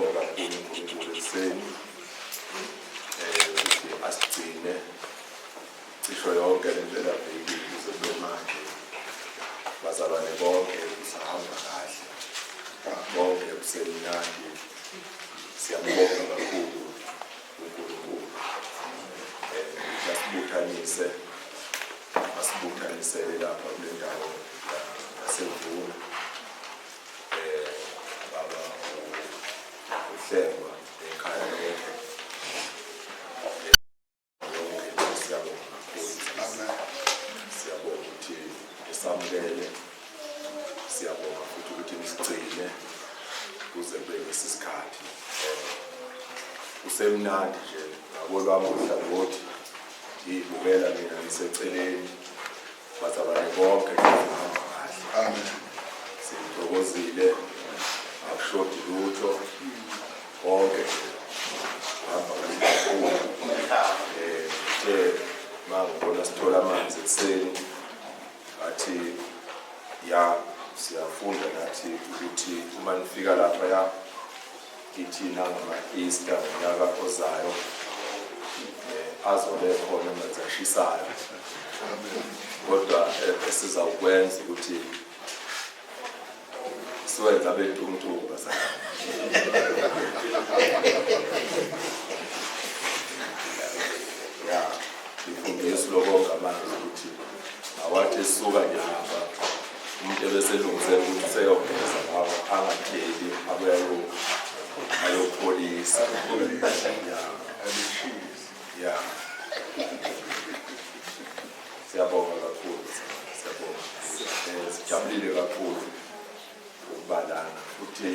siyambonga kakhulu uNkulunkulu ekuseni ukuthi asigcine cisho yonke le ndlela veki kuze kube manje. Bazalwane bonke kusahamba kahle, bonke kusemnandi. Siyambonga kakhulu uNkulunkulu. Asibuthanisele lapha kule ndawo yaseVuma. Baba uhlengwa ekhaya lonke. Siyabonga kakhulu. Siyabonga ukuthi nisamukele. Siyabonga futhi ukuthi nisigcine kuze kube lesisikhathi. Kusemnandi nje ngakolwami uhlangothi ngibukela mina ngiseceleni bazalwane bonke ngihamba kahle. Amen. Sithokozile akushodi lutho bonke hamba kakhulu. Mangibona sithola amanzi ekuseni athi siyafunda nathi ukuthi uma nifika lapha kithi ngama-Easter ngonyaka ozayo azobe khona amanzi ashisayo. Kodwa esizawukwenza ukuthi siwenza bentuntuntu bazalwane. Ngifundisa lokho ngamanje ukuthi awathi esisuka nyanga umuntu ebeselungisela ukuthi seyogeza ngawo angatheli abuya ayopholisa. Siyabonga kakhulu. Sijabulile kakhulu ukubalana futhi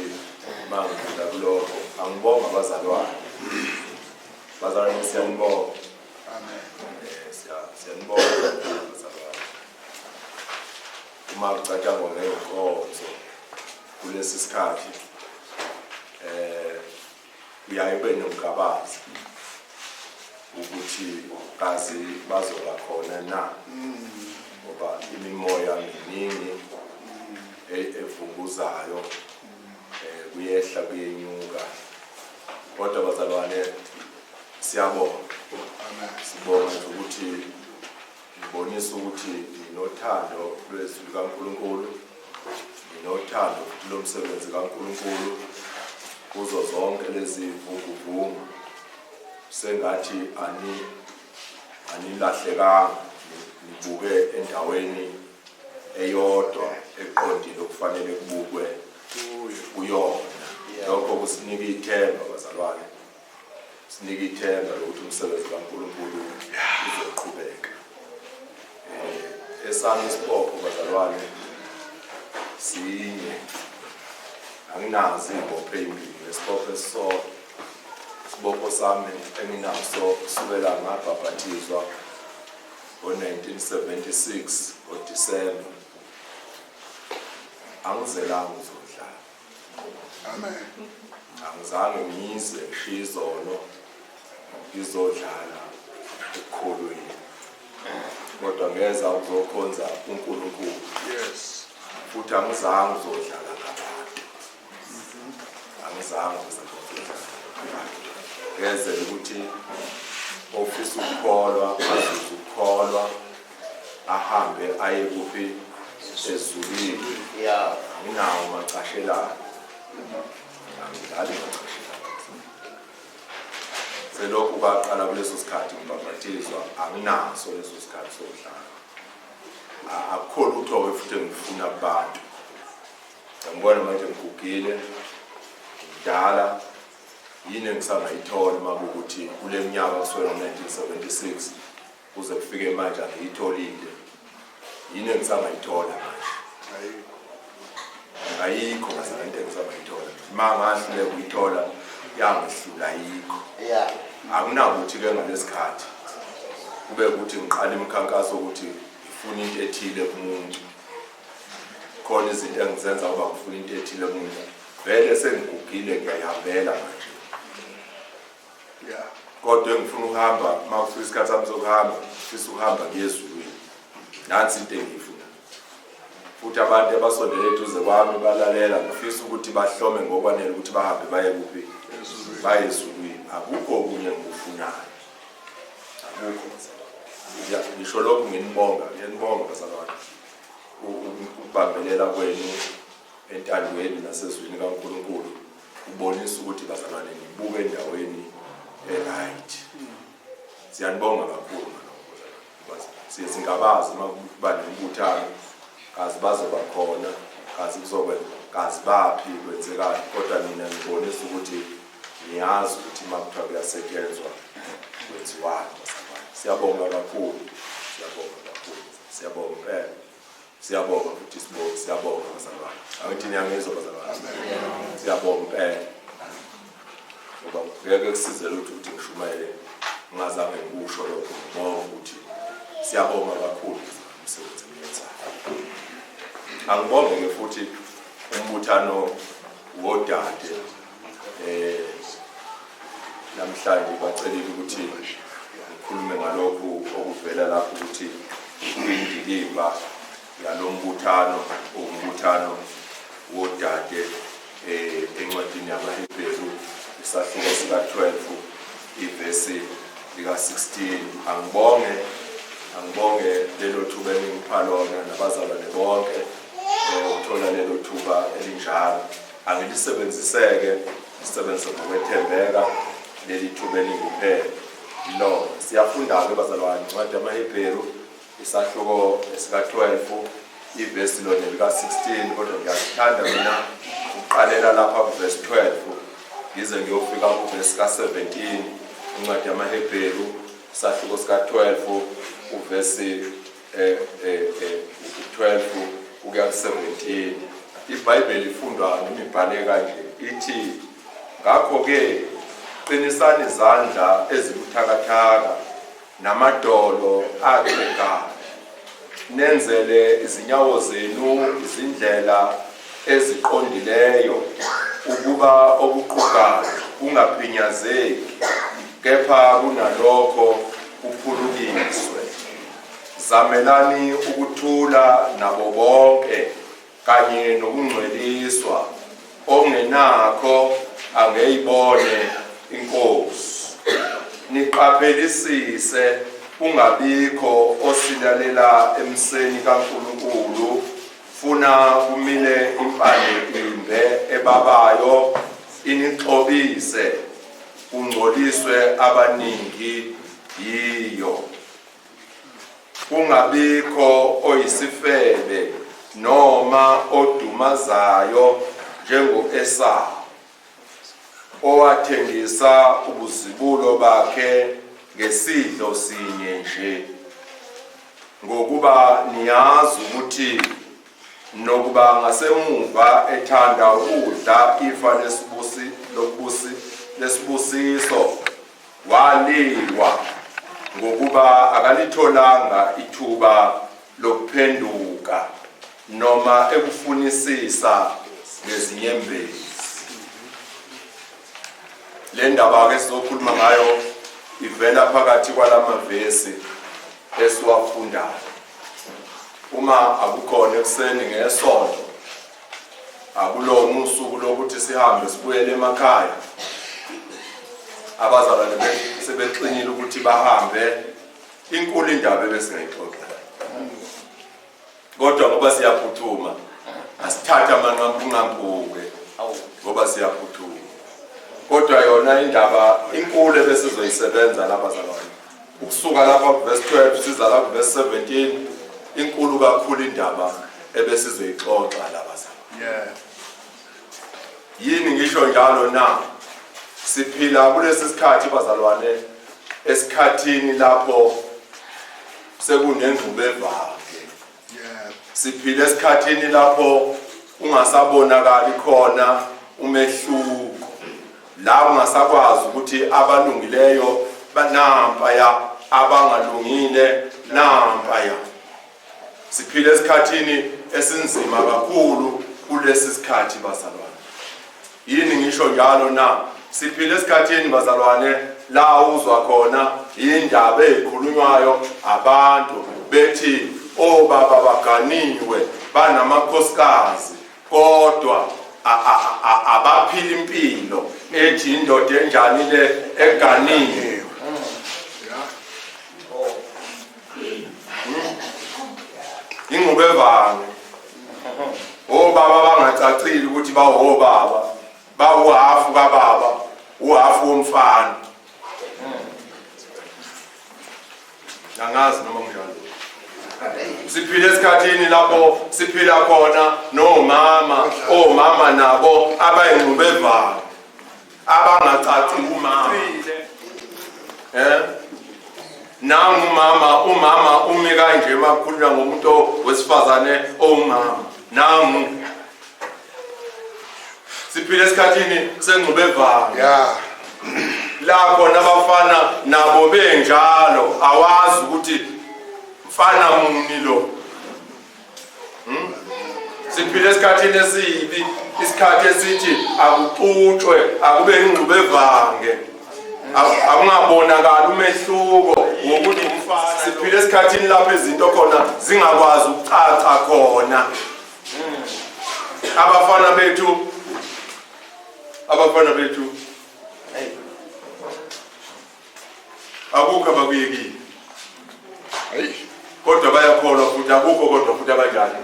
mangifunda kulokho angibonga abazalwane. Bazalwane siyanibonga. Amen. Siyanibonga abazalwane. Uma kucatshangwa ngey'nkonzo kulesi sikhathi uyaye ube nomgabazi ukuthi kazi bazoba khona na, ngoba imimoya miningi evunguzayo kuyehla kuyenyuka. Kodwa bazalwane siyabonga. Sibonga ukuthi ngibonisa ukuthi nginothando lwezwi likaNkulunkulu, nginothando lomsebenzi kaNkulunkulu kuzo zonke lezi vunguvungu. Sengathi anilahlekanga, nibuke endaweni eyodwa eqondile okufanele kubukwe kuyona. Lokho kusinika ithemba bazalwane, sinika ithemba lokuthi umsebenzi kaNkulunkulu uzoqhubeka. Esami isibopho bazalwane sinye, anginazi ibopho ezimbili nesibopho esisodwa. Isibopho sami enginaso kusukela ngabhaphathizwa ngo-1976 ngoDisemba. Angizelanga uzodlala. Amen. Angizange ngize ngishiye izono ngizodlala ekukholweni. Kodwa ngeza ukuzokhonza uNkulunkulu. Yes. Futhi angizange uzodlala ngabantu. Angizange uzodlala ngabantu. Ngeze ukuthi ofisa ukukholwa, azuze ukukholwa, ahambe aye kuphi ezulwini. Anginawo macashelana. Angidlali macashelana. Selokhu kwaqala kuleso sikhathi ngibhaphathizwa, anginaso leso sikhathi sokudlala. Akukho lutho futhi engifuna kubantu. Ngibona manje ngigugile, ngidala, yini engisangayithola uma ukuthi kule minyaka kusukela ngo-1976 kuze kufike manje angiyitholile. Yini engisangayithola manje? Ayikho ngazinto engisangayithola. Mangahle ukuyithola yangihlula ayikho. Akunakuthi-ke ngalesikhathi kube ukuthi ngiqala imikhankaso ukuthi ngifuna into ethile kumuntu. Khona izinto engizenza ngoba ngifuna into ethile kumuntu. Vele sengigugile ngiyayihambela manje. Kodwa engifuna ukuhamba makufika isikhathi sami sokuhamba, ngifisa ukuhamba ngiyezulwini. Nansi into engiyifuna. futhi abantu abasondele eduze kwami balalela ngifisa ukuthi bahlome ngokwanele ukuthi bahambe baye kuphi baye ezulwini. Akukho okunye ngikufunayo, akukho. Ngisho lokhu nginibonga bazalwane ukubambelela kwenu entandweni nasezwini kaNkulunkulu ubonisa ukuthi bazalwane nibuke endaweni right. Siyanibonga kakhulu lokho. Sizingabazi makuba nembuthano kazi bazoba khona, kazi kuzokwenza, kazi baphi kwenzekani, kodwa mina ngibonisa ukuthi niyazi ukuthi makuthiwa kuyasetshenzwa kwenziwani bazalwane. Siyabonga kakhulu, siyabonga futhi siyabonga bazalwane. Angithi niyangizwa bazalwane? Siyabonga impela. Ngoba ngeke kusizele ukuthi ngishumayele ngingazange ngikusho lokho, ngoba ukuthi siyabonga kakhulu umsebenzi enenzayo. Angibonge futhi umbuthano wodade namhlanje bacelile ukuthi ngikhulume ngalokhu okuvela lapho ukuthi indikimba yalombuthano umbuthano wodade encwadini yamaHebheru isahluko sika-12 ivesi lika-16. Angibonge lelo thuba engipha lona nabazalwane bonke ukuthola lelo thuba elinjalo. Angilisebenziseke lisebenzise ngokwethembeka leli thuba elingiphe lo. Siyafunda-ke bazalwane incwadi yamaHebheru isahluko sika-12 ivesi lona lika-16, kodwa ngiyasithanda mina ukuqalela lapha kuvesi 12 ngize ngiyofika kuvesi ka-17 incwadi yamaHebheru isahluko sika-12 uvesi 12 ukuya ku-17. iBhayibheli ifundwa ngemibhalo kanje ithi, ngakho-ke qinisani izandla ezibuthakathaka namadolo aqhekayo, nenzele izinyawo zenu izindlela eziqondileyo, ukuba okuqukayo kungaphinyazeki, kepha kunalokho kuphulukiswe. Zamelani ukuthula nabo bonke kanye nokungcweliswa, ongenakho angeyibone inkosi. Niqaphelisise kungabikho osilalela emseni kaNkulunkulu, funa kumile impande imbe ebabayo, inixhobise kungcoliswe abaningi yiyo. Kungabikho oyisifebe noma odumazayo njengo-Esawu, owathengisa ubuzibulo bakhe ngesidlo sinye nje. Ngokuba niyazi ukuthi nokuba ngasemuva ethanda ukudla ifa lesibusiso, waliwa ngokuba akalitholanga ithuba lokuphenduka noma ekufunisisa ngezinyembezi. Le ndaba ke sizokhuluma ngayo ivela phakathi kwalamavesi esiwafundayo. Uma akukhona ekuseni ngesonto, akulona usuku lokuthi sihambe sibuyele emakhaya, abazalwane sebexinile ukuthi bahambe, inkulu indaba ebesingayixoxa. Kodwa ngoba siyaphuthuma, asithatha amanqampunqampu-ke ngoba siyaphuthuma. Kodwa yona indaba inkulu ebesizoyisebenza labazalwane, ukusuka lapha kuvesi 12 siza la kuvesi 17, inkulu kakhulu indaba ebesizoyixoxa labazalwane. Yini ngisho njalo na? Siphila kulesi sikhathi bazalwane, esikhathini lapho sekunengqubevake. Siphila esikhathini lapho ungasabonakali khona umehluko, la ungasakwazi ukuthi abalungileyo banampaya, abangalungile nampaya. Siphila esikhathini esinzima kakhulu kulesi sikhathi bazalwane. Yini ngisho njalo na? Siphila esikhathini bazalwane la uzwa khona indaba ezikhulunywayo abantu bethi obaba baganiwe banamakhosikazi kodwa abaphila impilo ethi indoda enjani le eganiwe. Ingqubevane obaba bangacacile ukuthi bawobaba bawuhafu kababa uhafu womfana. Angazi noma kunjalo. Siphila esikhathini lapho siphila khona omama nabo abayingqubevane abangacaci umama. Nangu umama umi kanje makhuluma ngomuntu wesifazane owumama. Nangu siphila esikhathini sengqubevane. La khona abafana nabo benjalo awazi ukuthi mfana muni lo. Siphila esikhathini esibi, isikhathi esithi akuxutshwe akube ingqubevane. Akungabonakala umehluko ngokuthi umfana. Siphila esikhathini lapho izinto khona zingakwazi ukucaca khona. Abafana bethu akukho abakuyekile kodwa bayakholwa futhi akukho kodwa futhi abanjani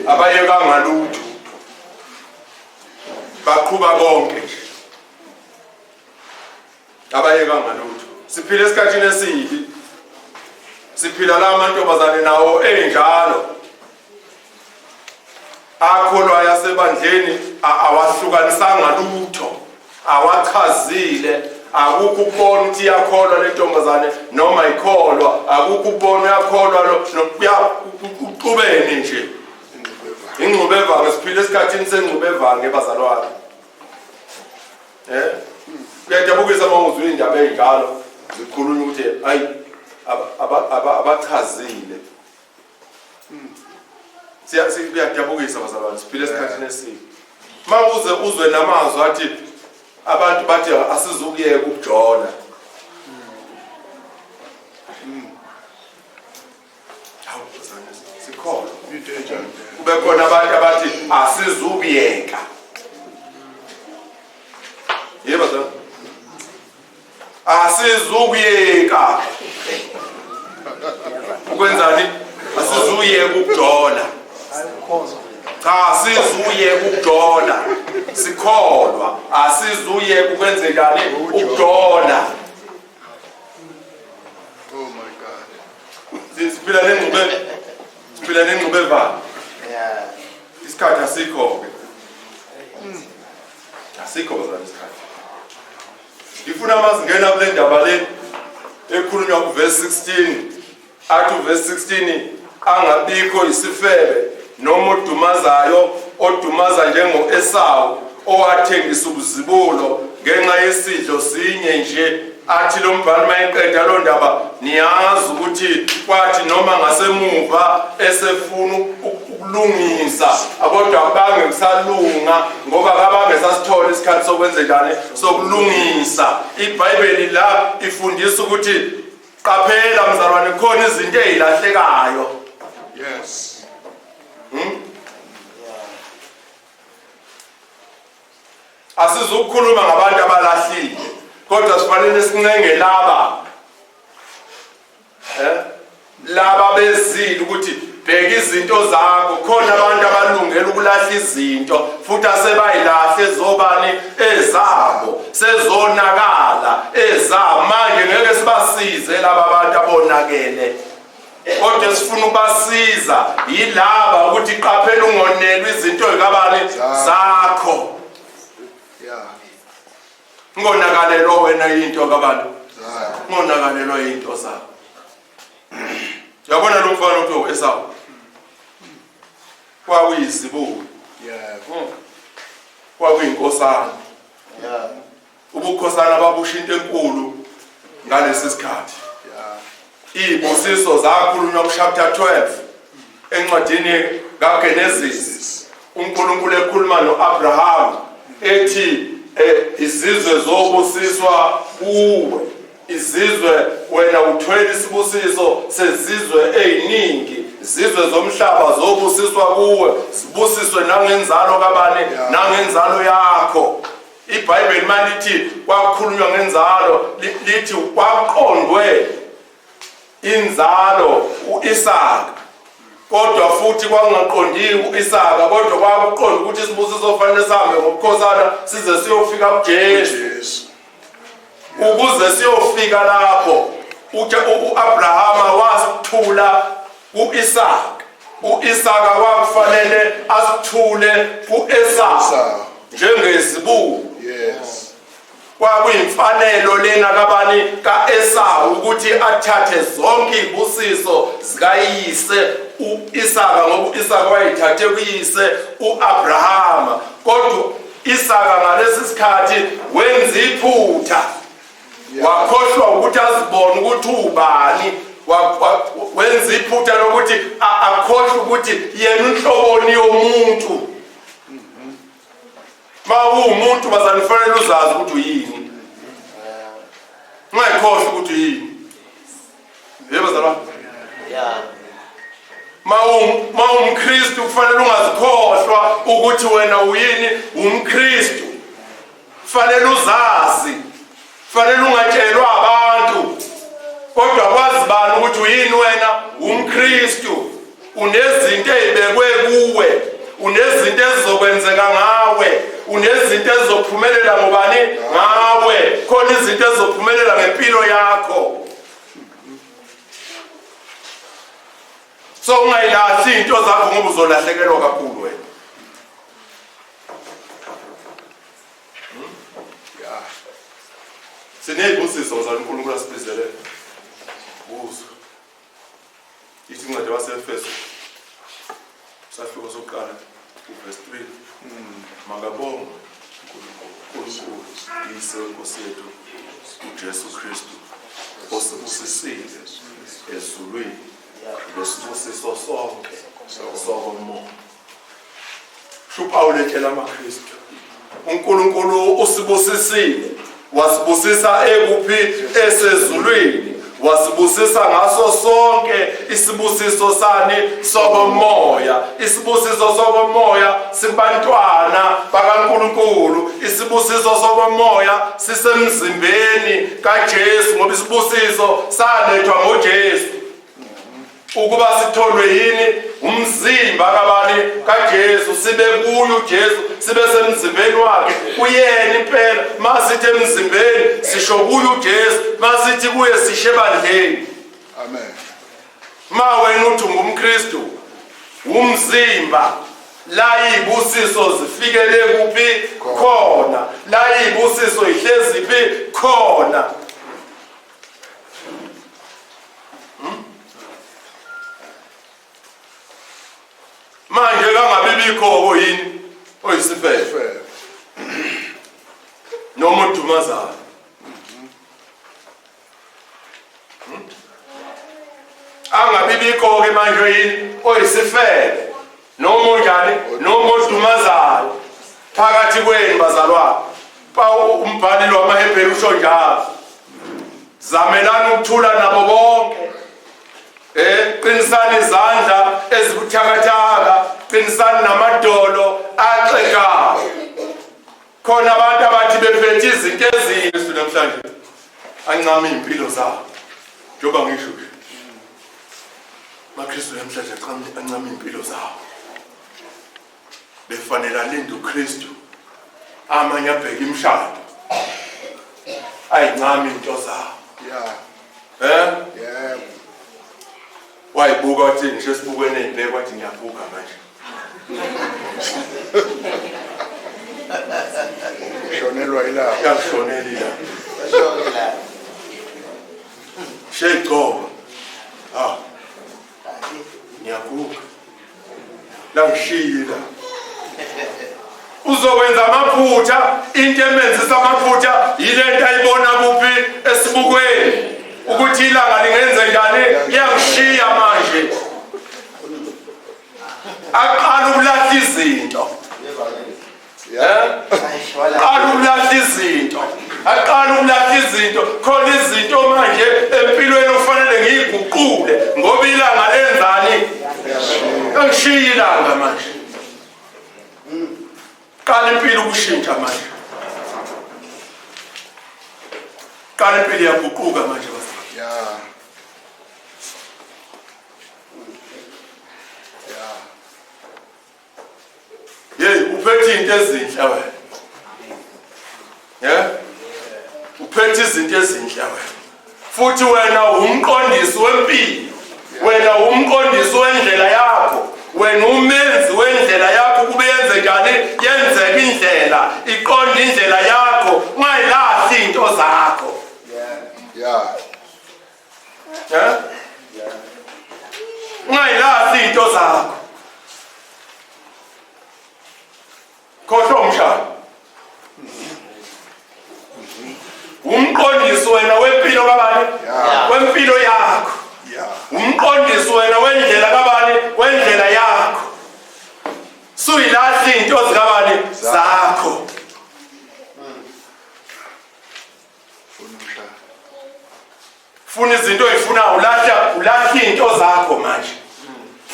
abayekanga lutho baqhuba konke abayekanga lutho. Siphila esikhathini esibi, siphila la amantombazane nawo enjalo akholwa yasebandleni awahlukanisanga lutho awachazile. Akukho ukubona ukuthi iyakholwa le ntombazane noma ikholwa, akukho ukubona uyakholwa uqhubene nje. Ingqubevane siphila esikhathini sengqubevane bazalwane. Kuyajabulisa uma uzwe indaba enjalo zikhulunywa ukuthi hayi abachazile. Kuyajabulisa bazalwane siphila esikhathini esibi. Mawuze uzwe namazwi athi abantu bathi asizukuyeka ukujona. Hawu sikhona kube khona abantu abathi asizukuyeka. Yebo bazalwane asizukuyeka ukwenzani asizukuyeka ukujona. Cha asizukuyeka ukujona sikholwa asizukuyeka ukwenzekani ukujona. Oh my God. Siphila nengqubevane. Isikhathi asikho bazalwane isikhathi. Ngifuna mazingena kule ndaba le ekhulunywa kuverse 16 athi uverse 16 angabikho isifebe noma odumaza njengo-Esawu owathengisa ubuzibulo ngenxa yesidlo sinye nje. Athi lo mbhali mayeqeda lo ndaba niyazi ukuthi kwathi noma ngasemuva esefuna ukulungisa kodwa bangesalunga ngoba kabangesasithola isikhathi sokwenzekani sokulungisa. IBhayibheli la ifundisa ukuthi qaphela mzalwane khona izinto ezilahlekayo. Yes. Asizukukhuluma ngabantu abalahlile kodwa sifanele sincenge laba bezile ukuthi bheka izinto zakho. Khona abantu abalungela ukulahla izinto futhi asebayilahle ezobani ezabo sezonakala ezabo. Manje ngeke sibasize laba abantu abonakele kodwa sifuna ukubasiza yilaba ukuthi qaphela ungonelwa izinto ezikabani zakho. Ngonakalelwa wena into kabantu ngonakalelwa into zakho. Yabona lo mfana ukuthi u-Esawu kwakuyizibulu kwakuyinkosana. Ubukhosana babusha into enkulu ngalesi sikhathi. Izibusiso zakhulunywa kuchapter 12 encwadini kaGenesis. uNkulunkulu ekhuluma noAbraham ethi izizwe zobusiswa kuwe, izizwe wena uthwele isibusiso sezizwe eziningi, izizwe zomhlaba zobusiswa kuwe, sibusiswe nangenzalo kabani, nangenzalo yakho. iBhayibheli malithi kwakhulunywa ngenzalo lithi kwaqondwe inzalo uIsaka, kodwa futhi kwangaqondiki uIsaka, kodwa kwakuqonda ukuthi isibusiso kufanele sihambe ngobukhosana size siyofika kuJesu. Ukuze siyofika lapho uAbrahama wasithula kuIsaka, uIsaka kwakufanele asithule kuEsawu njengesibuko. Yes. Kwakuyimfanelo lena kabani kaEsawu ukuthi athathe zonke izibusiso zikayise uIsaka, ngoba uIsaka wayithathe kuyise uAbrahama. Kodwa Isaka ngalesi sikhathi wenza iphutha, wakhohlwa ukuthi azibone ukuthi ubani, wenza iphutha lokuthi akhohlwe ukuthi yena unhloboni yomuntu. Ma umuntu bazanifanele uzazi ukuthi uyini, ungayikhohlwa ukuthi uyini. Yebo bazalwane, ma umKristu kufanele ungazikhohlwa ukuthi wena uyini, umKristu. Kufanele uzazi, kufanele ungatshelwa abantu, kodwa kwazi bani ukuthi uyini wena, umKristu. Unezinto ezibekwe kuwe, unezinto ezizokwenzeka ngawe, unezinto ezizophumelela ngobani, ngawe. Khona izinto ezizophumelela ngempilo yakho. So ungayilahli into zakho ngoba uzolahlekelwa kakhulu wena. Sinezibusiso uNkulunkulu asibizele kuzo. Ithi incwadi yabaseFeso sahluko sokuqala verse 3. Makabongwe uNkulunkulu Yise weNkosi yethu uJesu Kristu osibusisile ezulwini lesibusiso sonke sokomoya. uPawulu etshela amaKristu uNkulunkulu usibusisile, wasibusisa ekuphi? Esezulwini. Wasibusisa ngaso sonke isibusiso sani sokomoya. Isibusiso sokomoya sibantwana bakaNkulunkulu. Isibusiso sokomoya sisemzimbeni kaJesu, ngoba isibusiso salethwa ngoJesu ukuba sitholwe yini? Umzimba kabani kaJesu, sibe kuyo uJesu, sibe semzimbeni wakhe. Uyena impela, masithi emzimbeni sisho kuyo uJesu, masithi kuye sisho ebandleni. Amen. Ma wena uthi ungumKristu, umzimba la izibusiso zifikele kuphi? Khona. La izibusiso ihlezi phi? Khona. Manje kangabibikho yini oyisifebe noma udumazayo. Angabibikho ke manje yini oyisifebe noma unjani noma udumazayo phakathi kwenu bazalwane. Umbhali wamaHebheru usho njalo, zamelani ukuthula nabo bonke. Qinisani izandla ezibuthakathaka, qinisani namadolo axekayo. Khona abantu abathi bephethe izinto ezihle namhlanje ancama impilo zabo. Njoba ngisho nje, amaKristu namhlanje ancama impilo zabo. Befanele alinde uKristu, amanye abheke imishado, ayincama into zabo. Yeah. Wayibuka wathi ngisho esibukweni ebheka wathi ngiyabuka manje. Shonelwa ila. Yashonela ila. Shegcoba. Ngiyabuka. La ngishila. Uzokwenza amaphutha, into emenzisa amaphutha yile nto ayibona kuphi? Esibukweni. Ukuthi ilanga lingenze njani? Iyangishiya manje. Aqala ukulahla izinto. Aqala ukulahla izinto. aqala ukulahla izinto khona izinto manje empilweni ofanele ngiyiguqule ngoba ilanga lenzani angishiya ilanga manje qala impilo ukushintsha manje qala impilo yaguquka manje uphethe into ezinhle wena uphethe izinto ezinhle wena futhi wena umqondisi wempilo wena umqondisi wendlela yakho wena umenzi wendlela yakho kube yenze njani yenzeka indlela iqonde indlela yakho ungayilahli into zakho ungayilahli into zakho khohlwa umshana umqondisi wena wempilo kabani wempilo yakho umqondisi wena wendlela kabani wendlela yakho suyilahli into zikabani zakho funa izinto ezifuna ulahla into zakho manje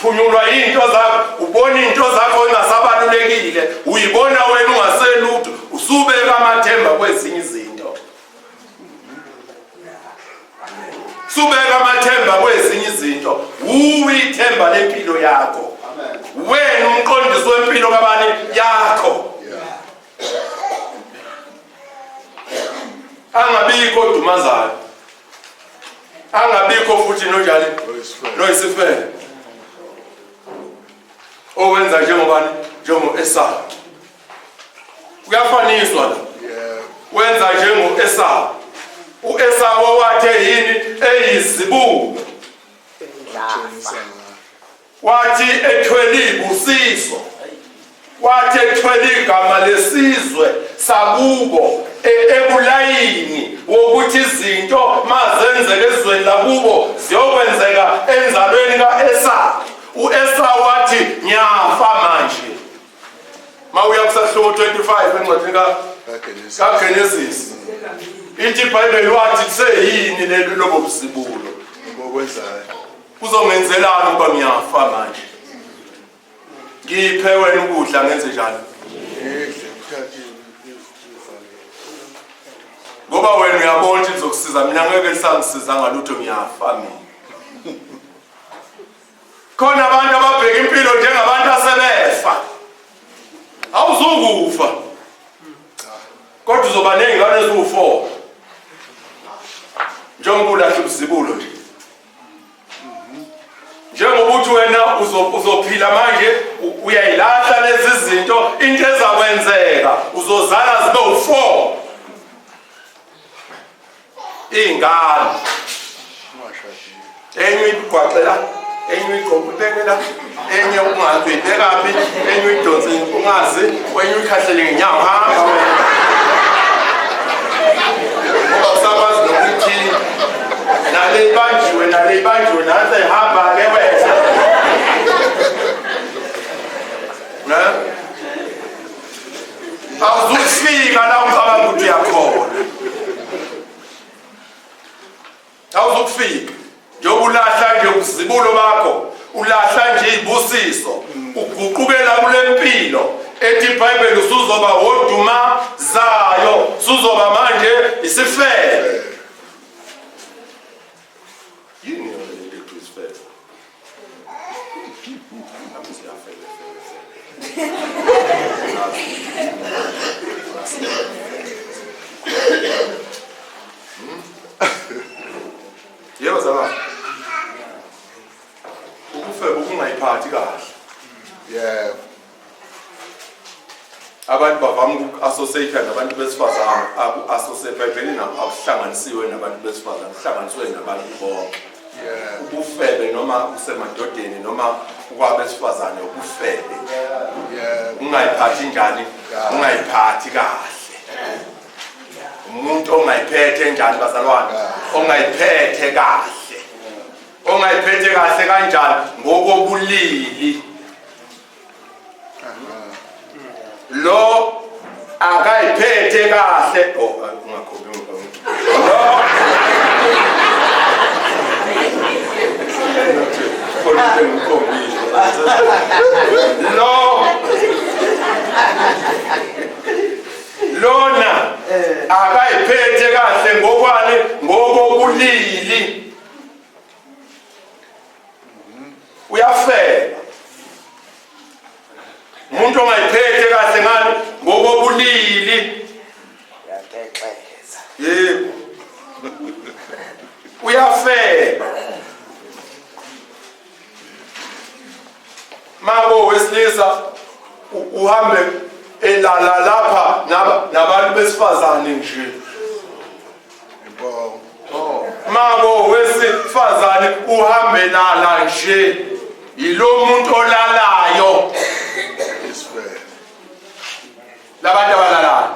phunyulwa into zakho ubona into zakho engasabalulekile uyibona wena ungaselutho usubeka amathemba kwezinye izinto subeka amathemba kwezinye izinto uyithemba lempilo yakho wena umqondisi wempilo kabani yakho angabikho odumazayo angabikho futhi nonjani noyisifele owenza njengobani njengo-Esau kuyafaniswa la wenza njengo-Esau u-Esau wathe yini eyizibulo wathi ethwele ibusiso wathi ethwele igama lesizwe sakubo ebulayini wokuthi izinto mazenzeka ezweni lakubo ziyokwenzeka enzalweni ka-Esau u-Esau wathi ngiyafa manje mawuya kusahluko 25 encwadini kaGenesis ithi iBhayibheli wathi seyini lelo lobo busibulo ngokwenzayo kuzongenzelana ukuba ngiyafa manje ngiphe wena ukudla ngenze njani ngoba wena uyabona ukuthi ngizokusiza mina ngeke lisangisiza ngalutho ngiyafa mina khona abantu ababheka impilo njengabantu asebefa awuzukufa kodwa uzoba nezingane eziwu4 njengoba ulahla ubusibulo nje njengoba uthi wena uzophila manje uyayilahla lezi zinto into ezakwenzeka uzozala zibe u4 ingane enye igwaqela enye igqokubekela enye ungazi ibekaphi enye idonse ungazi wenye ukhahlele ngenyawo hamba ngoba usakwazi nokuthi nale ibanjiwe nanse hamba ke wena awuzufika la umcabanga ukuthi uyakhona awuzufika njengoba ulahla nje ubuzibulo bakho ulahla nje ibusiso uguqukela kule mpilo ethi iBhayibheli usuzoba oduma zayo suzoba manje isifele yini yonke isifele yebo zaba ukufeba ukungayiphathi kahle abantu bavama uku-associate nabantu besifazane aku-associate eBhayibhelini akuhlanganisiwe nabantu besifazane kuhlanganiswe nabantu bonke ubufebe noma usemadodeni noma ukwabesifazane ubufebe ungayiphathi njani ungayiphathi kahle umuntu ongayiphethe njani bazalwane ongayiphethe kahle kanjani ngokobulili lo akayiphethe kahle ungakhombela lona akayiphethe kahle ngokwani ngokobulili uyafela umuntu ongayiphethe kahle ngani ngokobulili yebo uyafela mako wesilisa uhambe elala lapha nabantu besifazane nje mako wesifazane uhambe lala nje yilo muntu olalayo labantu abalalayo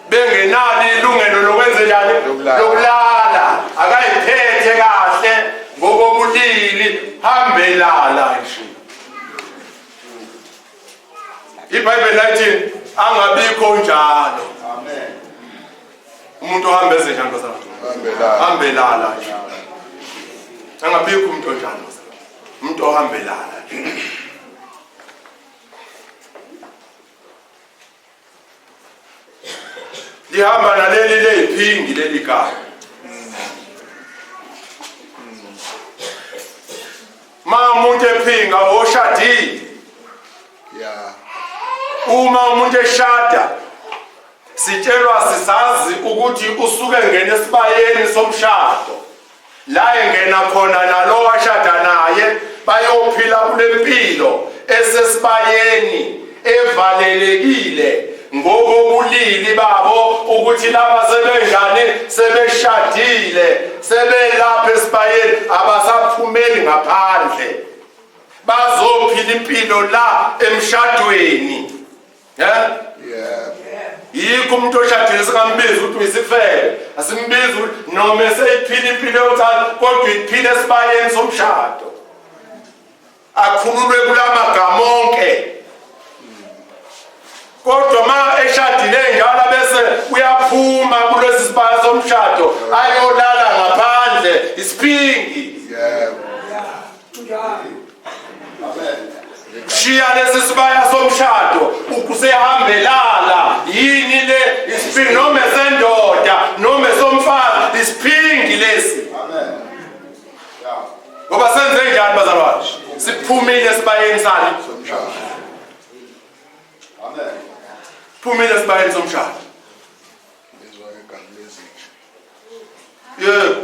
bengenalo ilungelo lokwenza njani lokulala akayiphethe kahle ngokobulili hambe lala nje iBhayibheli lithi angabikho njalo amen umuntu ohambe ezenjani ngosana hambe lala nje angabikho umuntu onjalo umuntu ohambe lala nje lihamba naleli leyiphingi leli kaya ma umuntu ephinga oshadile uma umuntu eshada sitshelwa sisazi ukuthi usuke ngene esibayeni somshado la engena khona nalo washada naye bayophila kulempilo esesibayeni evalelekile ngokobulili babo ukuthi laba sebenjani sebeshadile sebelapha esibayeni abasaphumeli ngaphandle bazophila impilo la emshadweni yikho umuntu oshadile singambizi ukuthi uyisifele asimbizi noma eseyiphila impilo yokuthanda kodwa iphila esibayeni somshado akhululwe kulamagama onke kodwa ma eshadile njalo bese uyaphuma kulesi sibaya somshado ayolala ngaphandle isiphingi shiya lesi sibaya somshado ukusehambelala yini le isiphingi noma sendoda noma somfazi isiphingi lesi ngoba senze njani bazalwane siphumile esibayeni sani phumile esibayeni somshado yebo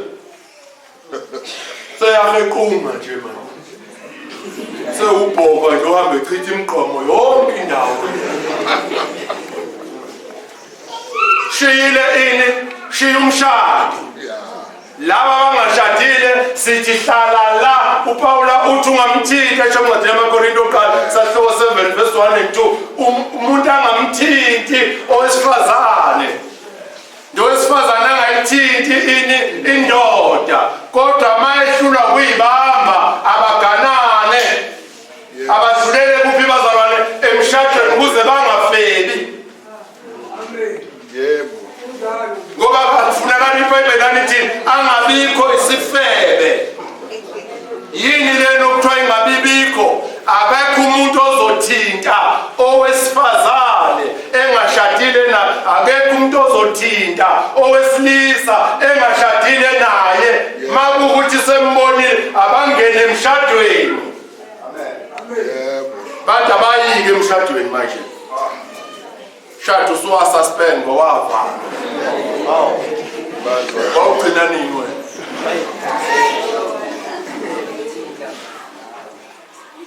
seyarequma nje manje sewubhova nje uhambe chitha imqomo yonke indawo shiyile ini shiya umshado laba bangashadile sithi hlala la uPaula uthi ungamthinti encwadini yamaKorinto oqala sahloko 7 verse 1 and 2 umuntu angamthinti owesifazane ndowesifazane angayithinti ini indoda kodwa mayehlula kuyibamba abaganane abadlulele kuphi bazalwane emshadweni ukuze bangafeli yebo ngoba kufunakala iBhayibheli lithi angabikho isifebe yini leno kuthiwa ingabibikho akekho umuntu ozothinta owesifazane engashadile naye akekho umuntu ozothinta owesilisa engashadile naye makukuthi sembonile abangene emshadweni amen bantu abayike emshadweni manje shado suwa suspend ngowafa bawugcina nini wena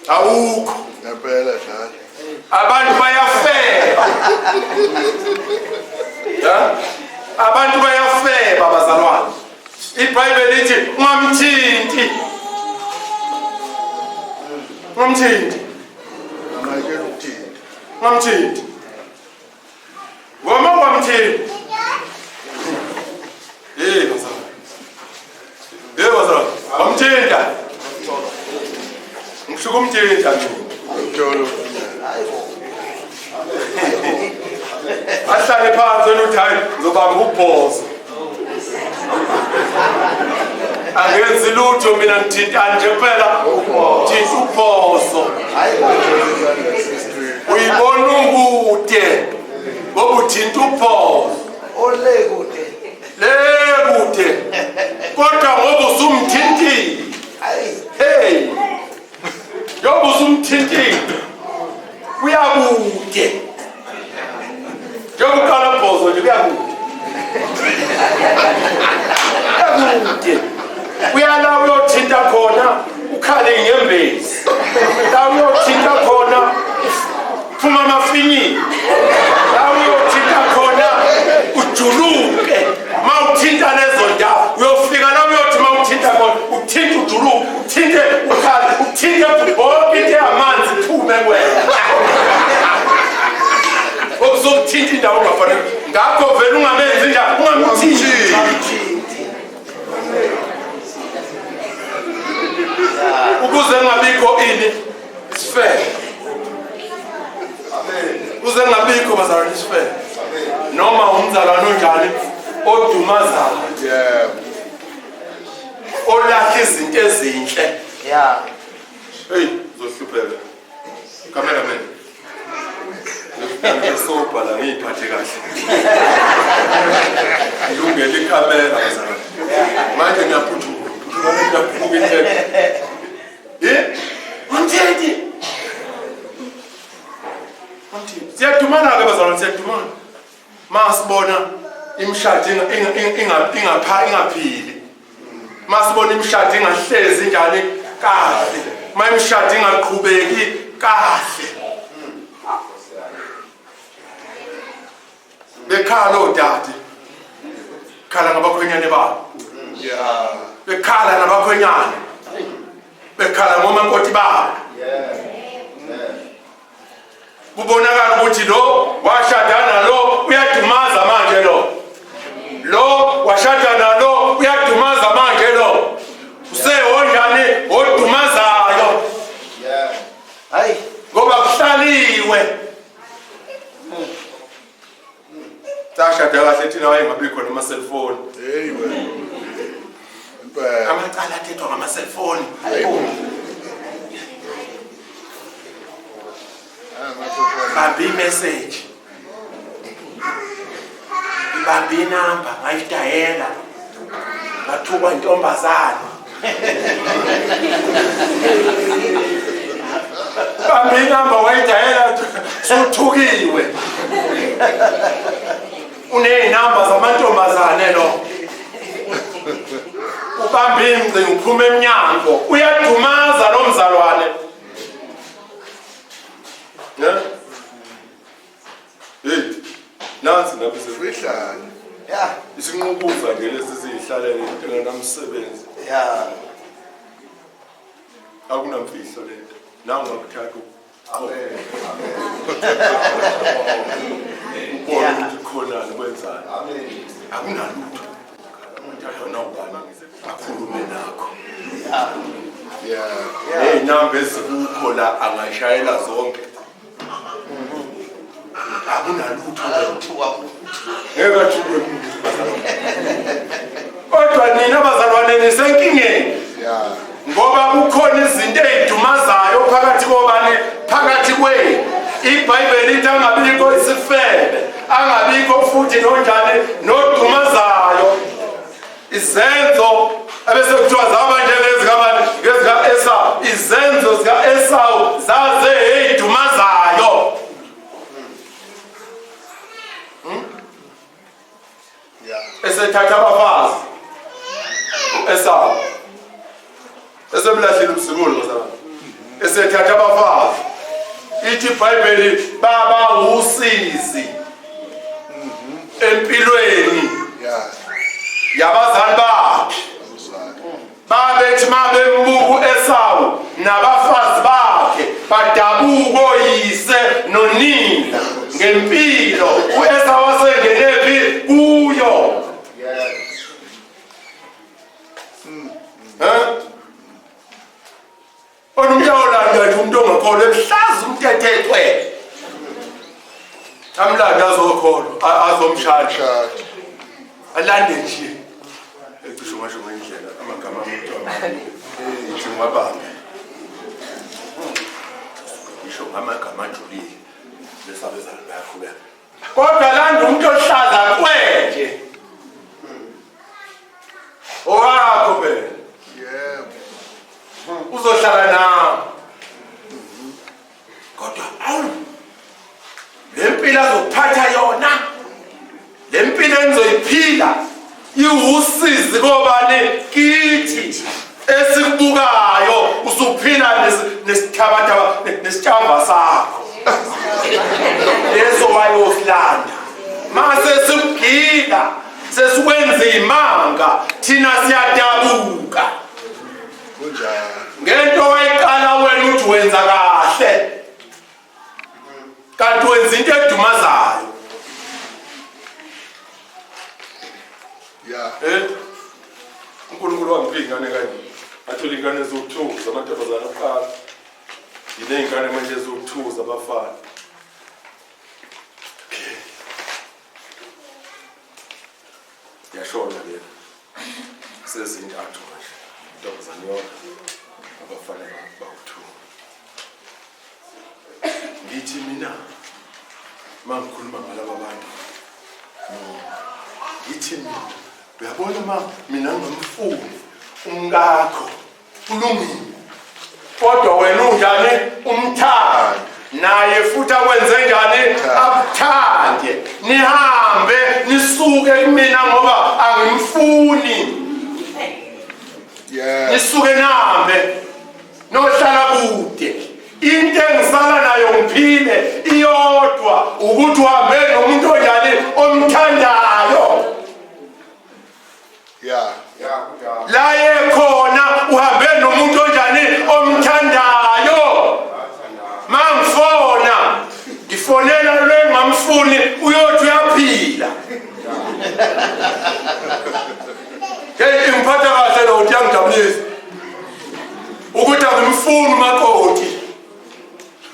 awukho ngempela njalo abantu bayafeba abantu bayafeba bazalwane iBhayibheli lithi ungamthinti ungamthinti wama kwamthinti bazalwane wamthinta ngisho kumthinta njalo ahlale phansi nothi hayi ngizobamba ubhozo angenzi lutho mina ngithintana nje kuphela thinta uphoso uyibona ukude ngoba uthinta uphoso ole kude le kude kodwa ngoba usumthintile hey ngoba usumthintile uyakude njengokuqala phoso nje kuyakude uyala uyothinta khona ukhale ngembezi la uyothinta khona phuma amafinyi la uyothinta khona ujuluke mawuthinta lezo ndawo uyofika la uyothi mawuthinta khona uthinte ujuluke uthinte ukhale uthinte bonke into yamanzi phume kuwena okuzokuthinta indawo ongafanele ngakho vele ungamenzi njalo ungamthinti ukuze ngabikho ini sifele ukuze ngabikho bazalwane sifele noma umzalwane onjani odumazayo olahla izinto ezinhle hey uzohlupheka cameraman soba la ngiyiphathe kahle ngilungele ikamera bazalwane manje ngiyaphuthuma ngiyaphuka intebe Mantidi. Siyadumana-ke bazalwane siyadumana. Masibona imishado ingaphili. Masibona imishado ingahlezi njani kahle. Imishado ingaqhubeki kahle. Bekhala odade. Khala ngabakhwenyane babo. Bekhala nabakhwenyane. Bekhala ngomakoti babo. Kubonakala ukuthi lo washada nalo uyadumaza manje lo washada nalo uyadumaza manje lo usehonjani odumazayo hayi ngoba kuhlaliwe sashada kahle thina wayengabikho nama cellphone hey wena amacala athethwa ngama cellphone Babi message. Babi number ngayidayela. Ngathuka intombazana. Babi number wayidayela suthukiwe. Uneyinamba zamantombazane lo. Ubambi ingcingo uphuma eminyango. Uyadumaza lo mzalwane. Yeah. Hey, nansi lapho sesihlala. Yeah. Isinqubuza nje lesi sihlalele into namsebenzi. Yeah. Akunamfihlo lento. Nangu ngakuthatha. Amen. Ubona ukuthi khona nikwenzani. Amen. Akunalutho. Umuntu nawubani akhulume nakho. Yeah. Hey, namba ezikho la angashayela zonke. Akunalutho ngeke ajube kodwa nina bazalwane nisenkingeni ngoba kukhona izinto ezidumazayo phakathi kobani phakathi kwenu iBhayibheli lithi angabikho isifebe angabikho futhi nonjani nodumazayo izenzo ebese kuthiwa zaba ngezika Esau izenzo zika Esau zaze ezidumazayo esethatha abafazi Esau esebulahlile ubusikulo bazalwane esethatha abafazi ithi iBhayibheli baba usizi empilweni yabazali bakhe babethi mabembuku Esau nabafazi bakhe badabuka oyise nonina ngempilo uEsau wasengenephi kuyo onumyawulanda nje umuntu ongakholwa ehlaza umthethethwe amlanda azokholwa azomshada alande nje ecishe ngisho ngendlela amagama Ngibaba. Isho ngamagama ajulile. Lesabezana bayakhuleka. Kodwa landa umuntu ohlaza kwenje. Owakho phela. Yebo. Uzohlala nawe. Kodwa awu. Lempilo azophatha yona. Lempilo enizoyiphila iwusizi kobani kithi esikubukayo usuphila nesithabatha nesitshamba sakho. Leso wayosilanda. Mase sikugila sesikwenza imanga thina siyadabuka. Kunjani? Ngento wayiqala wena uthi wenza kahle. Kanti wenza into edumazayo. Ya. uNkulunkulu wangiphi ingane kanje. Athola ingane ezokuthuza amadodana aqala. Yile ingane manje ezokuthuza abafana. Okay. Yashona le. Sezintathu manje. Ntombazane yonke abafana bawuthuza. Ngithi mina mangikhuluma ngalabo bantu. Ngithi mina uyabona mama mina ngimfuni umkakho ulungile. Kodwa wena unjani umthanda naye futhi akwenze njani akuthande. Nihambe nisuke kumina ngoba angimfuni. Yeah. Nisuke nahambe nohlala kude. Into engisala nayo ngiphile iyodwa ukuthi uhambe nomuntu onjani omthandayo. Yeah. La yekhona uhambe nomuntu onjani omthandayo. Mangifona ngifonela lo engamfuni uyothi uyaphila. Imphatha kahle lo uthi angijabulisa ukuthi angimfuni makoti.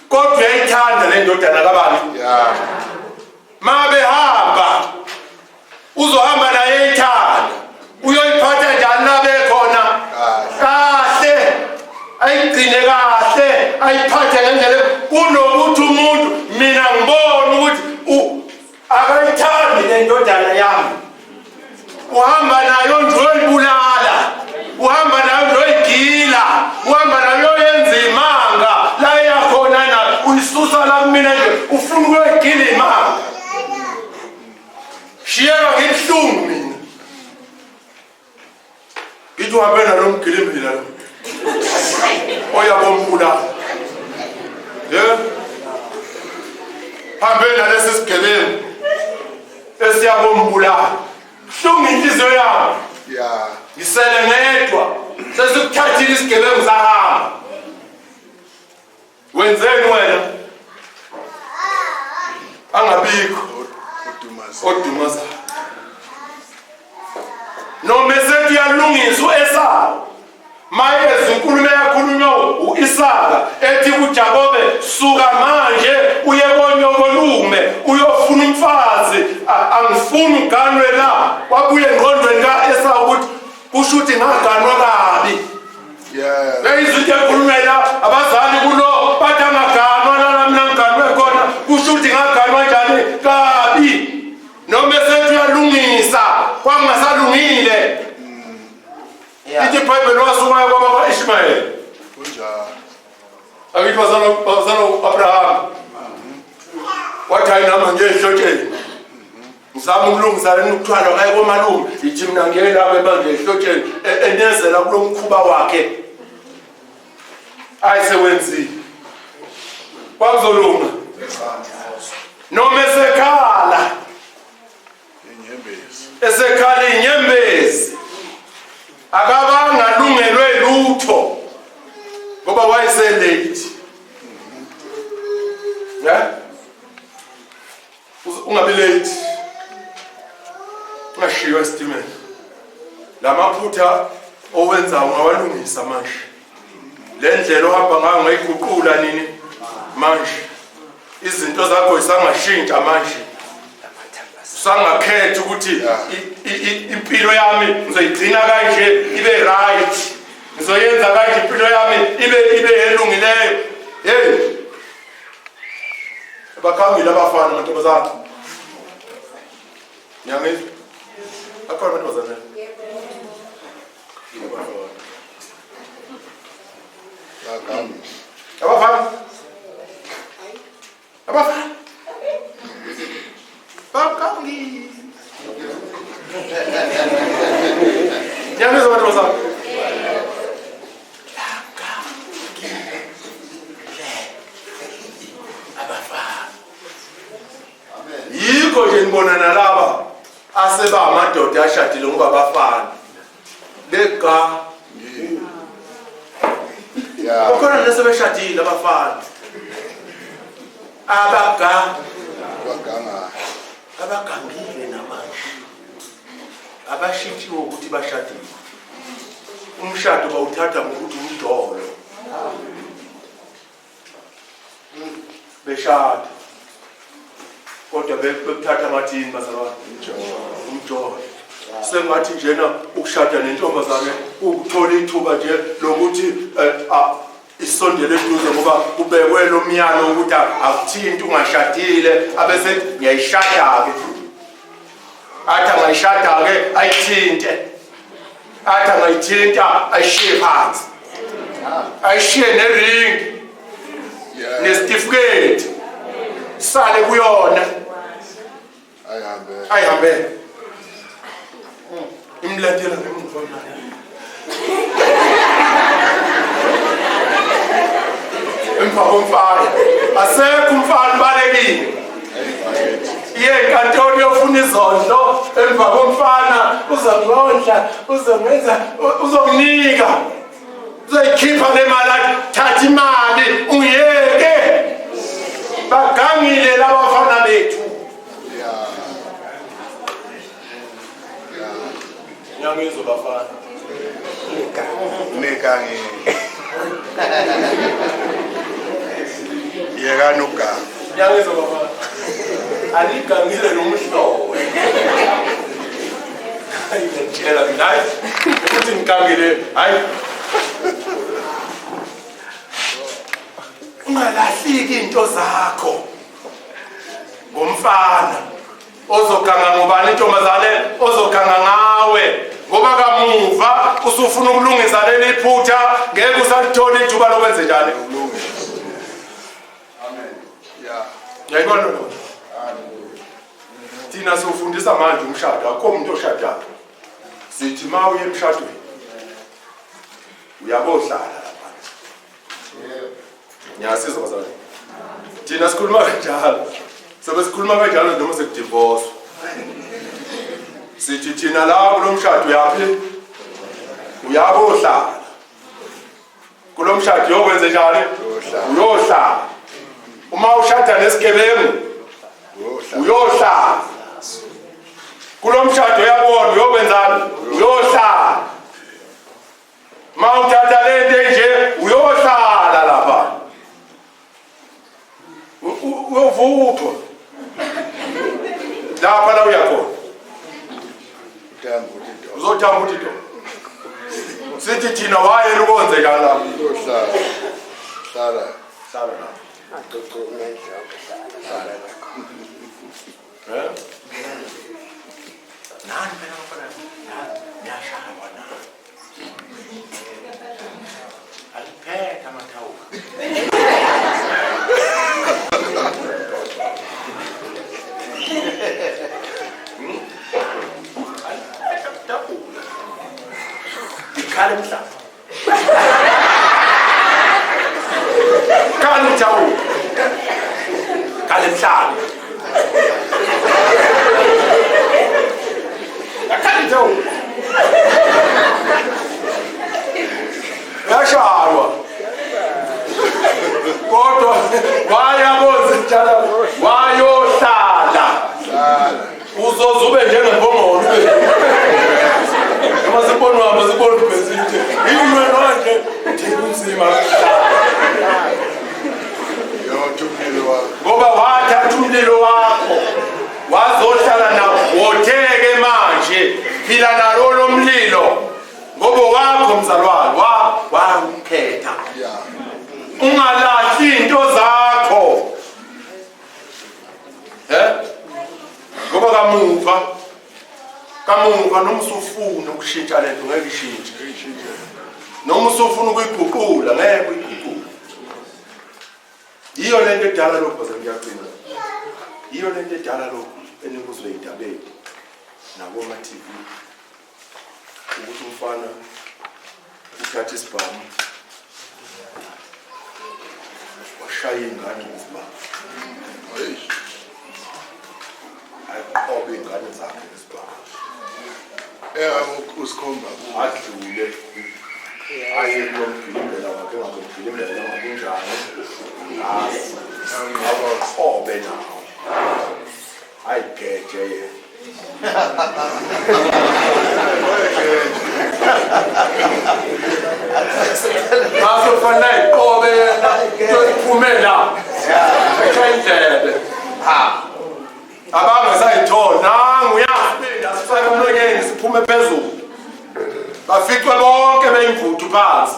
Kodwa uyayithanda le ndodana kabani. Yeah. Mabe hamba uzohamba naye eyithanda. Uyoyiphatha njani nabe khona kahle. Ayigcine kahle ayiphathe ngendlela kunokuthi umuntu mina ngibona ukuthi akayithandi le ndodana yami. Uhamba nayo nje uyibulala. Uhamba nayo uyigila. Uhamba nayo yenza imanga. La yakhona na uyisusa la mina nje ufuna ukuyigila imanga. Shiyeka ngihlungu mina. Ngithi uhambe nalo mgilimbila lo. Oyabombulala. Yeah. Hambe nalesi sigebengu esiyabombulala. Hlungu inhliziyo yami. Yeah. Ngisele ngedwa. Sesikuthathile isigebengu sahamba. Wenzeni wena? Angabikho odumaza. Noma esethi yalungiswa esawo. Maye izinkulumo yakhulunywa uIsaka ethi kuJakobe suka manje uye konyokolume uyofuna umfazi angifuni uganwe la. Wabuye engqondweni kaEsawu ukuthi kusho ukuthi ngaganwa kabi. Yeah. Leyizinto ekhulunywa la abazali kulo bathi amaganwa la mina ngiganwe khona kusho ukuthi ngaganwa njani kabi. Noma esethi uyalungisa kwangasalungile. Ithi iBhayibheli wasuka kwaba Ishmael. Kunjani? Akithi bazana uAbraham. Wathi ayinama nje ehlotsheni. Ngizama ukulungisa leni ukuthwala kaye komalume. Ithi mina ngeke lapha ebanje ehlotsheni enezela kulo mkhuba wakhe. Ayisewenzile. Kwakuzolunga. Noma esekhala. Inyembezi. Esekhala inyembezi. Akabanga lungelwe lutho ngoba wayeselate. Yeah? Ungabi late. Ungashiya esitimeni. Lamaphutha owenza ungawalungisa manje. Le ndlela ohamba ngayo ngayiguqula nini manje. Izinto zakho isangashintsha manje. Sangakhetha ukuthi impilo yami ngizoyigcina kanje ibe right. ngizoyenza kanje impilo yami ibe elungileyo. Hey, bakhangile abafana mantombazana. Nyangizwa akhona mantombazana. Abafana bakhangile. Nyangizwa mantombazana. Yikho nje ngibona nalaba aseba amadoda ashadile ngoba bafana lega Yeah. bakhona nesebeshadile abafana abagangile namanje abashintshiwe ukuthi bashadile. Umshado bawuthatha ngokuthi umdolo beshada kodwa bekuthatha amathini bazalwane umjolo. Sengathi njena ukushada nentombazane ukuthola ithuba nje lokuthi isondele eduze ngoba kubekwe lo myalo ukuthi akuthinti ungashadile abese ngiyayishada-ke athi angayishada-ke ayithinte athi angayithinta ayishiye phansi ayishiye neringi nesitifiketi sale kuyona ayihambele imlandela ngemuva emva komfana asekho umfana ubalekile iye enkantolo yofuna izondlo emva komfana uzokondla uzonginika uzoyikhipha le mali thatha imali ungiyeke bagangile labafana bethu. Nyangizwa bafana Nekangi. Yekanuka. nyangizwa bafana aligangile nomhlobo ayitshela mina hayi ukuthi ngigangile hayi ungalahliki into zakho ngomfana ozoganga ngobani intombazane ozoganga ngawe ngoba kamuva usufuna ukulungisa leli phutha ngeke usalithola ithuba lokwenza njani. Amen. Yeah. Yayibona lo thina sifundisa manje umshado akho umuntu oshadayo sithi mawuye emshadweni uyabohlala lapha nyasiza bazalwane thina sikhuluma kanjalo sobe sikhuluma kanjalo noma sekudivorce sithi thina la kulomshado yaphi uyabohlala kulomshado yokwenza njani uyohlala uma ushada nesigebengu uyohlala kulomshado yabona uyokwenzani uyohlala ma uthatha lento nje uyohlala lapha uyovuthwa lapha la uyakhona uzothamba ukuthi do sithi thina waye ukonze njalo Sala. la nani phela ngifana ngiyashaya wona aliphetha amathawuka ikhale mhlaba kale mthawuka kale mhlaba yashaywa kodwa wayaboza njalo wayohlala uzoze ube njengembongolo noma sibona wama sibona bezithe yini manje njengokusima ngoba wathatha umlilo wakho wazohlala nawo wotheke manje phila nalo mlilo ngoba wakho mzalwane ungalahli into zakho. Ngoba kamuva noma usufuna ukushintsha lento ngeke ishintshe. Noma usufuna ukuyiguqula ngeke uyiguqule. Iyo lento edala lokho ngiyaqina. Iyo lento edala lokho enikuzwe indabeni nakoma TV. Ukuthi umfana uthatha isibhamu washaya ingane ngesibhamu. Ayiqobe ingane zakhe ngesibhamu. Usikhomba adlule aye kulomgilimbela wakhe ngomgilimbela ngokunjani abakobe nawo ayigeje yena masofana iqobe yena toyiphumela echayindlebe abangasayithola nangu uyaphinda sifake emlonyeni siphume phezulu baficwe bonke beyimvuthu phansi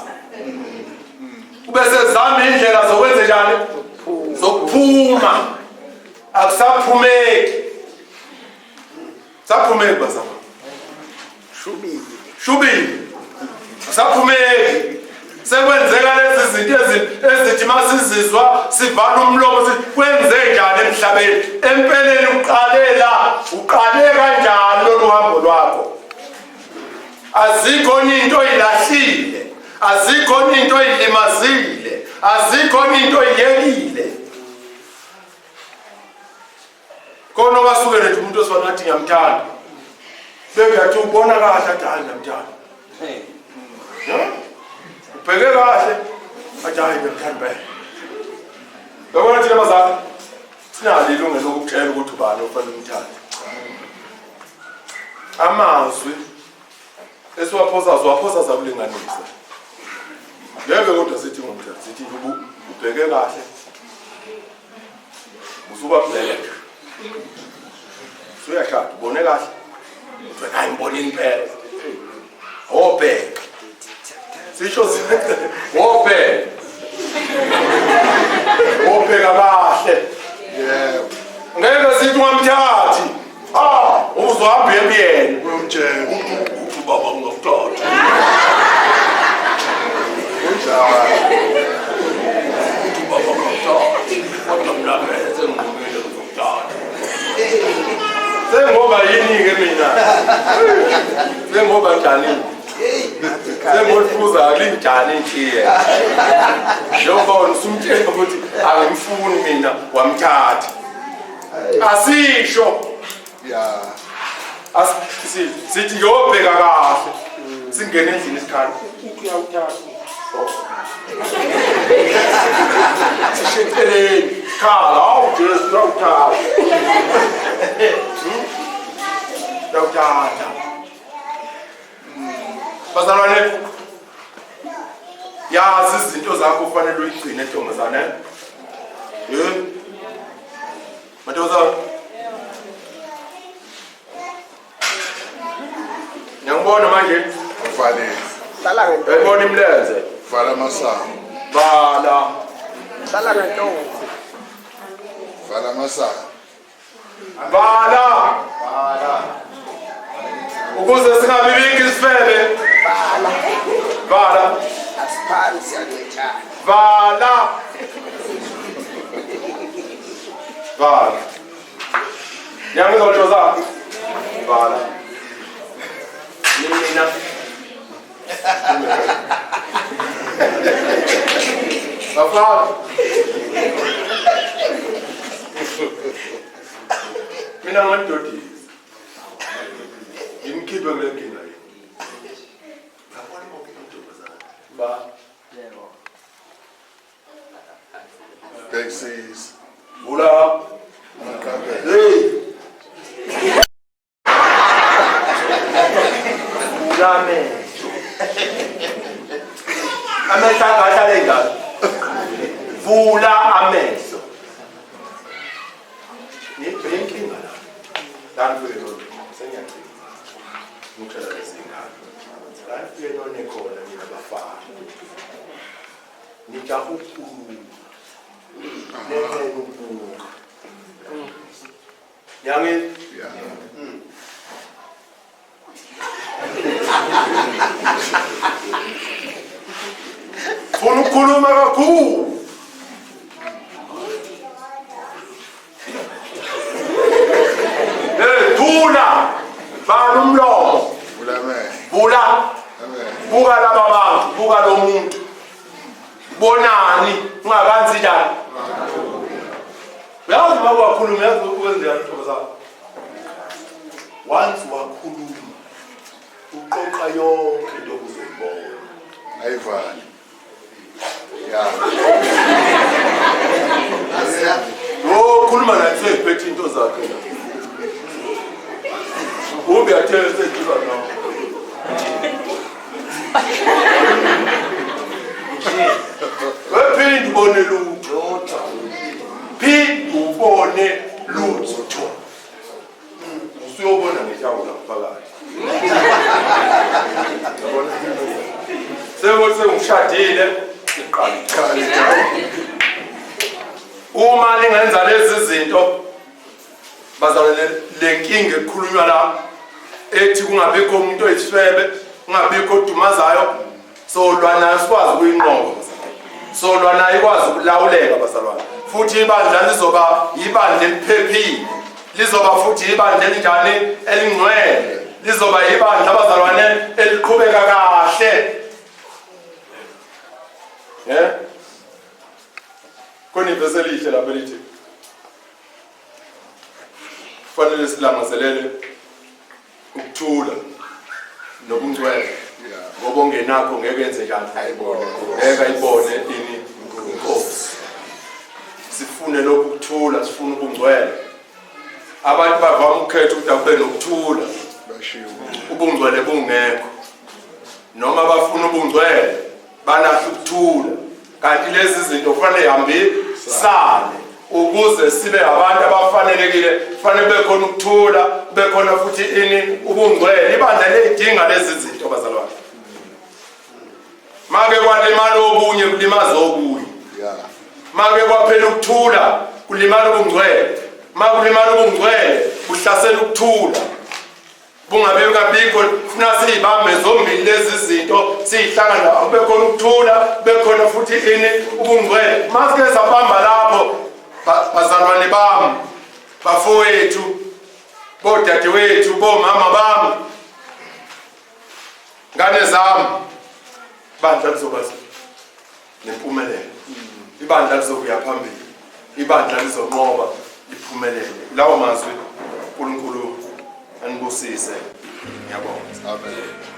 ube sezama indlela zokwenze njani zokuphuma akusaphumeki saphumeki bazama shubili akusaphumeki sekwenzeka lezi zinto ezithi masizizwa sivala umlomo kwenze njani emhlabeni empeleni uqale kanjani lolu hambo lwakho azikho into ilahlile azikho into ilimazile azikho into iyekile kono basuke nje umuntu osifana athi ngiyamthanda bengathi ubona kahle athi hayi ngiyamthanda ubheke kahle athi hayi ngiyamthanda phela yabona thina bazali sinalo ilungelo lokutshela ukuthi ubani ofanele umthande amazwi esiwaphosa zakulinganisa ngeke kodwa sithi ngomthanda sithi ubheke kahle usuba kubheke suyashada ubone kahle hayi ngibone impela obheka sisho obheka obheka kahle ngeke sithi ngomthathi uzohamba yena umtshela uthi baba ngokuthatha uthi baba ngokuthatha kodwa mina benze ngqomile ngokuthatha sengoba yini-ke mina sengoba njani sengolifuza linjani inhliye njengoba usumtshela ukuthi angimfuni mina wamthatha asisho sithi ngiyobheka kahle singene endlini isikhali uyawuthatha sisheteleni khala awujesu uyawuthatha uyawuthatha bazalwane yazi izinto zakho ufanele uyigcine ntombazane Matoza ngiyangibona manje kufanele Hlala ngento. uyabona imlenze vala masango bala Hlala ngento. vala masango bala ukuze singabibiki isifebe bala Asiphali siyancethana. bala bala nyanga zoljoza bala mina bafana mina ngadodisa ngimkhiphe kule nkinga yini ngabona bonke intombazana ba Texas vula Makabe hey Lame amehla kahlale ngalo vula amehlo nginkinga la danifike sengiyacinga ngicela lesingane danifike none khona mina bafana nijaha ukukhuluma nenxele ukubuka yange funa ukukhuluma kakhulu thula bala umlomo bula buka laba bantu buka lo muntu bonani ungakanzi njani uyazi uma wakhuluma uyazi ukwenzeka into zakho once wakhuluma uqoqa yonke into ozoyibona ayivali khuluma nathi seyiphethe into zakhe ube yathela seyiduka nawo wephinde ubone lutho phinde ubone lutho usuyobona ngeshawo laphakathi sengishadile iqala uma ningenza lezi zinto bazalwane lenkinga ekhulunywa la ethi kungabikho umuntu oyiswebe kungabikho odumazayo solwa nayo sikwazi ukuyinqoba solwa nayo ikwazi ukulawuleka bazalwane futhi ibandla lizoba ibandla eliphephile lizoba futhi ibandla elinjani elingcwele lizoba ibandla abazalwane eliqhubeka kahle konivese elihle lapho elithi kufanele silangazelele ukuthula nobungcwele ngoba ongenakho ngeke enze njani ngeke ayibone ini inkosi sifune lokhu ukuthula sifune ubungcwele abantu bavama ukukhetha ukuthi akube nokuthula ubungcwele bungekho noma bafuna ubungcwele balahle ukuthula kanti lezi zinto kufanele zihambisane ukuze sibe abantu abafanelekile kufanele bekhona ukuthula bekhona futhi ini ubungcwele ibandla leyidinga lezi zinto bazalwane make kwalimala obunye kulimaza okunye make kwaphela ukuthula kulimala ubungcwele make kulimala ubungcwele kuhlasela ukuthula bungabe kabikho funa siyibambe zombili lezi zinto siyihlangana bekhona ukuthula bekhona futhi ini ubungcwele masike sabamba lapho bazalwane bami bafowethu bodadewethu bomama bami ngane zami ibandla lizoba nempumelelo ibandla lizokuya phambili ibandla lizonqoba liphumelele lawo mazwi uNkulunkulu anibusise ngiyabonga amen